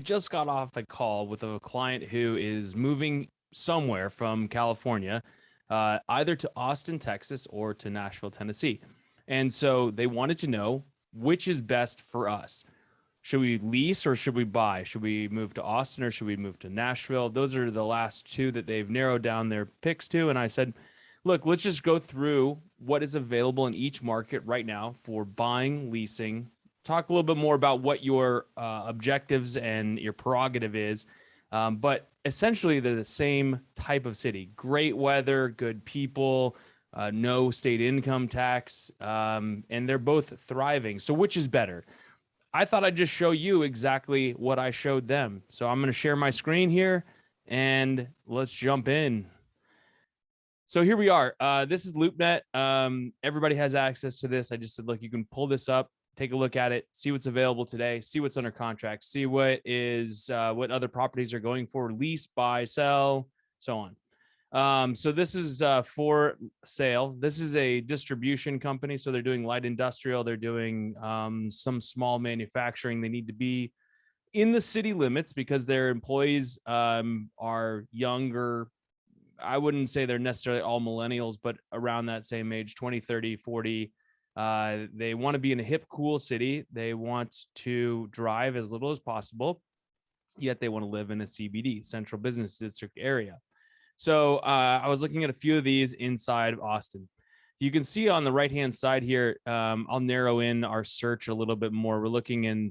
just got off a call with a client who is moving somewhere from California, either to Austin, Texas, or to Nashville, Tennessee. And so they wanted to know which is best for us. Should we lease or should we buy? Should we move to Austin or should we move to Nashville? Those are the last two that they've narrowed down their picks to. And I said, look, let's just go through what is available in each market right now for buying, leasing. Talk a little bit more about what your objectives and your prerogative is. But essentially, they're the same type of city. Great weather, good people, no state income tax, and they're both thriving. So which is better? I thought I'd just show you exactly what I showed them. So I'm going to share my screen here, and let's jump in. So here we are. This is LoopNet. Everybody has access to this. I just said, look, you can pull this up, take a look at it, see what's available today, see what's under contract, see what other properties are going for, lease, buy, sell, so on. So this is for sale. This is a distribution company. So they're doing light industrial. They're doing some small manufacturing. They need to be in the city limits because their employees are younger. I wouldn't say they're necessarily all millennials, but around that same age, 20, 30, 40. They want to be in a hip, cool city. They want to drive as little as possible, yet they want to live in a CBD, Central Business District area. So I was looking at a few of these inside of Austin. You can see on the right-hand side here, I'll narrow in our search a little bit more. We're looking in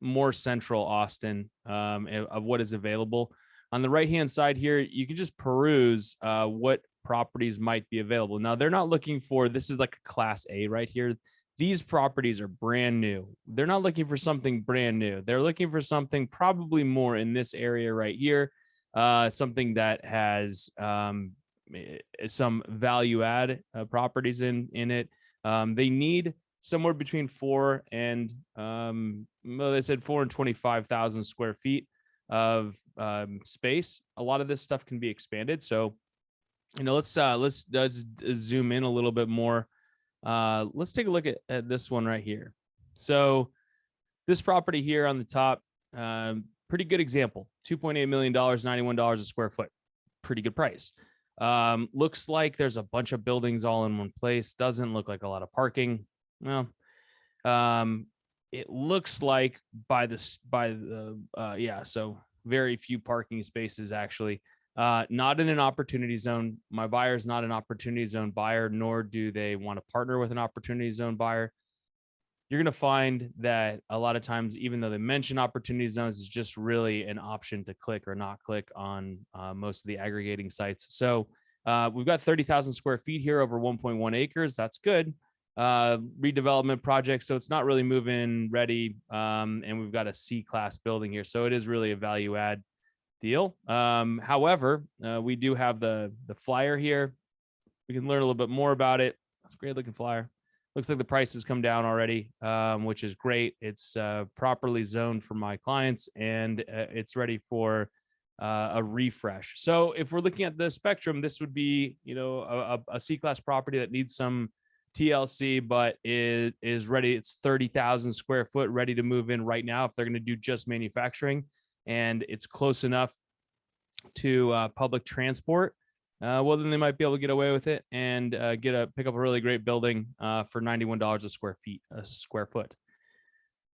more central Austin of what is available. On the right-hand side here, you can just peruse what properties might be available. Now, they're not looking for, this is like a class A right here. These properties are brand new. They're not looking for something brand new. They're looking for something probably more in this area right here. Something that has some value add properties in it. They need somewhere between 4 and they said 4 and 25,000 square feet of space. A lot of this stuff can be expanded. So, let's zoom in a little bit more. Let's take a look at this one right here. So this property here on the top, pretty good example, $2.8 million, $91 a square foot. Pretty good price. Looks like there's a bunch of buildings all in one place. Doesn't look like a lot of parking. Well, it looks like so very few parking spaces actually. Not in an opportunity zone. My buyer is not an opportunity zone buyer, nor do they want to partner with an opportunity zone buyer. You're going to find that a lot of times, even though they mention opportunity zones, is just really an option to click or not click on most of the aggregating sites. So we've got 30,000 square feet here over 1.1 acres. That's good. Redevelopment project. So it's not really move-in ready. And we've got a C-class building here. So it is really a value add deal. However, we do have the flyer here. We can learn a little bit more about it. That's a great looking flyer. Looks like the price has come down already, which is great. It's properly zoned for my clients, and it's ready for a refresh. So if we're looking at the spectrum, this would be, a C-class property that needs some TLC, but is ready. It's 30,000 square foot, ready to move in right now if they're going to do just manufacturing, and it's close enough to public transport. Well, then they might be able to get away with it and pick up a really great building for $91 a square foot.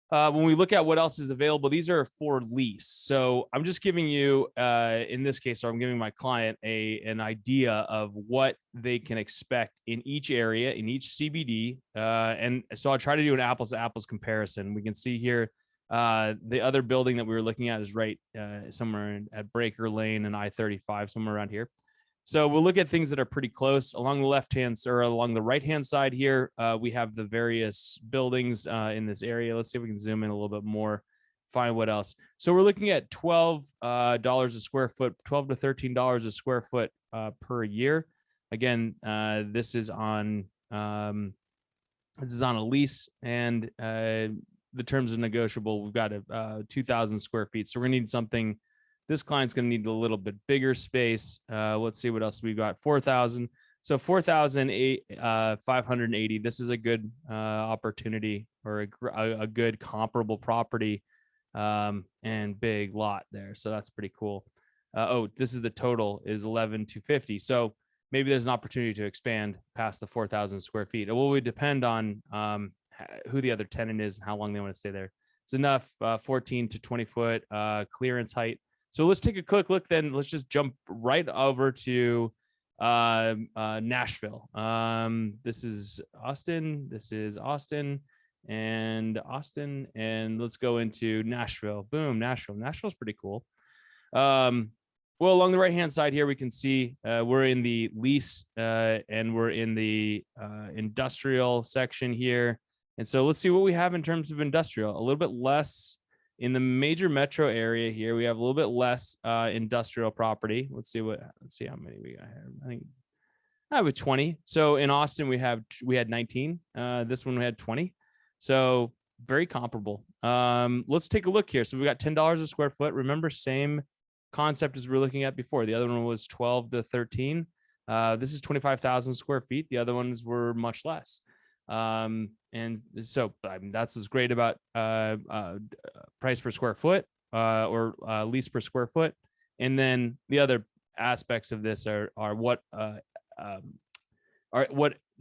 When we look at what else is available, these are for lease. So I'm just giving you, in this case, or I'm giving my client an idea of what they can expect in each area, in each CBD. And so I'll try to do an apples to apples comparison. We can see here, the other building that we were looking at is right somewhere at Breaker Lane and I-35, somewhere around here. So we'll look at things that are pretty close. Along the right-hand side here, we have the various buildings in this area. Let's see if we can zoom in a little bit more, find what else. So we're looking at $12 a square foot, $12 to $13 a square foot per year. Again, this is on a lease, and the terms are negotiable. We've got 2,000 square feet. So we're gonna need something. This client's going to need a little bit bigger space. Let's see what else we got. 4,000. So 4,580. This is a good opportunity, or a good comparable property and big lot there. So that's pretty cool. Oh, this is the total is 11,250. So maybe there's an opportunity to expand past the 4,000 square feet. It will depend on who the other tenant is and how long they want to stay there. It's enough 14 to 20 foot clearance height. So let's take a quick look then. Let's just jump right over to Nashville. This is Austin. This is Austin and Austin. And let's go into Nashville. Boom, Nashville. Nashville's pretty cool. Well, along the right-hand side here, we can see we're in the lease and we're in the industrial section here. And so let's see what we have in terms of industrial. A little bit less in the major metro area here. We have a little bit less industrial property. Let's see how many we got here. I think I have 20. So in Austin, we had 19. This one we had 20. So very comparable. Let's take a look here. So we got $10 a square foot. Remember, same concept as we were looking at before. The other one was 12 to 13. This is 25,000 square feet. The other ones were much less. And so that's what's great about price per square foot or lease per square foot. And then the other aspects of this are what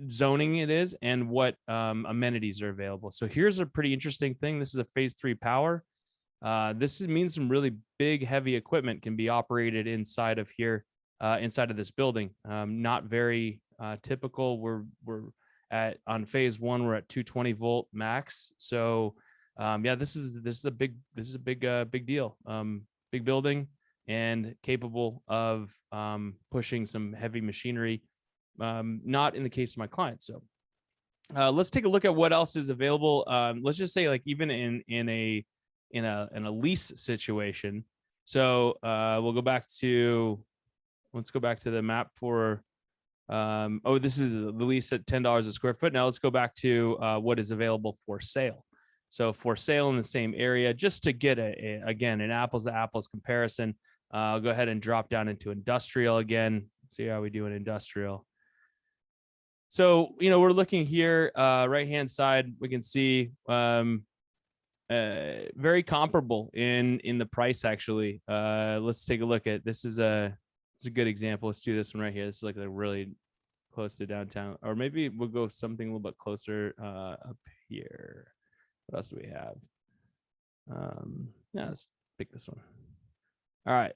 zoning it is and what amenities are available. So here's a pretty interesting thing. This is a phase 3 power. This means some really big, heavy equipment can be operated inside of here, inside of this building. Not very typical. We're on phase 1. We're at 220 volt max. So yeah, this is a big deal. Big building and capable of pushing some heavy machinery. Not in the case of my client. So let's take a look at what else is available. Let's just say, like, even in a lease situation. So we'll go back to, let's go back to the map for oh, this is the lease at $10 a square foot. Now let's go back to what is available for sale. So for sale in the same area, just to get again an apples to apples comparison, I'll go ahead and drop down into industrial again. See how we do in industrial. So, we're looking here, right-hand side, we can see very comparable in the price, actually. Let's take a look at, this is a good example. Let's do this one right here. This is like really close to downtown, or maybe we'll go something a little bit closer up here. What else do we have? Yeah, let's pick this one. All right.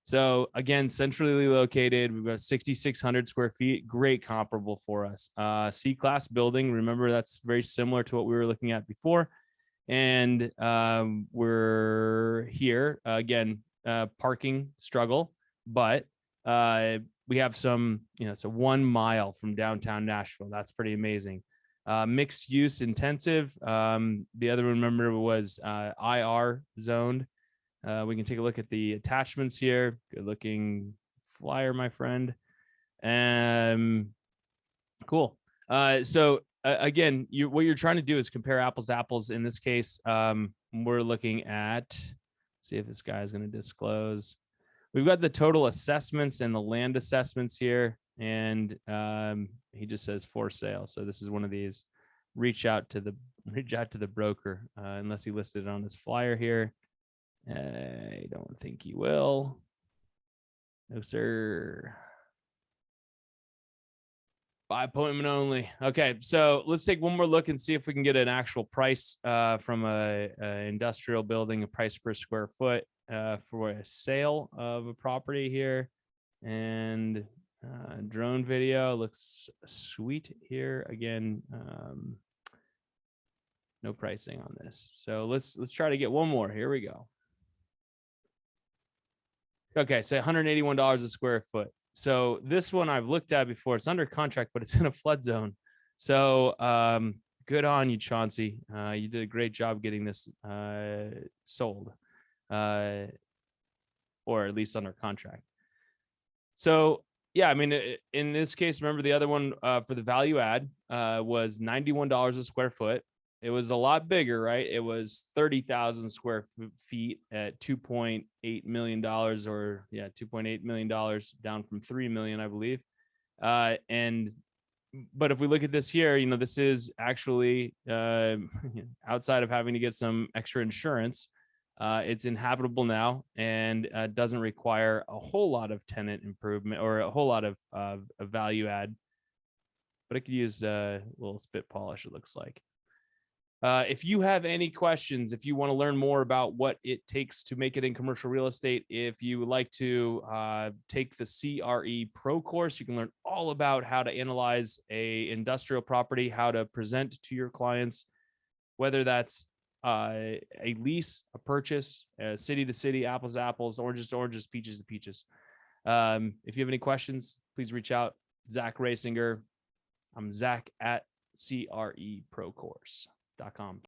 So again, centrally located, we've got 6,600 square feet, great comparable for us. C-class building, remember that's very similar to what we were looking at before. And we're here, again, parking struggle, but we have some, it's a 1 mile from downtown Nashville. That's pretty amazing. Mixed use intensive. The other one, remember, was IR zoned. We can take a look at the attachments here. Good looking flyer, my friend. Cool. So again, what you're trying to do is compare apples to apples. In this case, we're looking at, see if this guy is going to disclose. We've got the total assessments and the land assessments here, and he just says for sale. So this is one of these. Reach out to the broker, unless he listed it on his flyer here. I don't think he will. No, sir. By appointment only. Okay, so let's take one more look and see if we can get an actual price from a industrial building, a price per square foot for a sale of a property here. And drone video looks sweet here. Again, no pricing on this. So let's try to get one more. Here we go. Okay, so $181 a square foot. So this one I've looked at before. It's under contract, but it's in a flood zone. So good on you, Chauncey. You did a great job getting this sold, or at least under contract. So yeah, I mean, in this case, remember the other one for the value add was $91 a square foot. It was a lot bigger, right? It was 30,000 square feet at $2.8 million, or yeah, $2.8 million, down from $3 million, I believe. But if we look at this here, this is actually outside of having to get some extra insurance. It's inhabitable now and doesn't require a whole lot of tenant improvement or a whole lot of value add, but it could use a little spit polish, it looks like. If you have any questions, if you want to learn more about what it takes to make it in commercial real estate, if you would like to take the CRE Pro course, you can learn all about how to analyze a industrial property, how to present to your clients, whether that's a lease, a purchase, city to city, apples to apples, oranges to oranges, peaches to peaches. If you have any questions, please reach out. Zach Rasinger. I'm Zach at CREProcourse.com.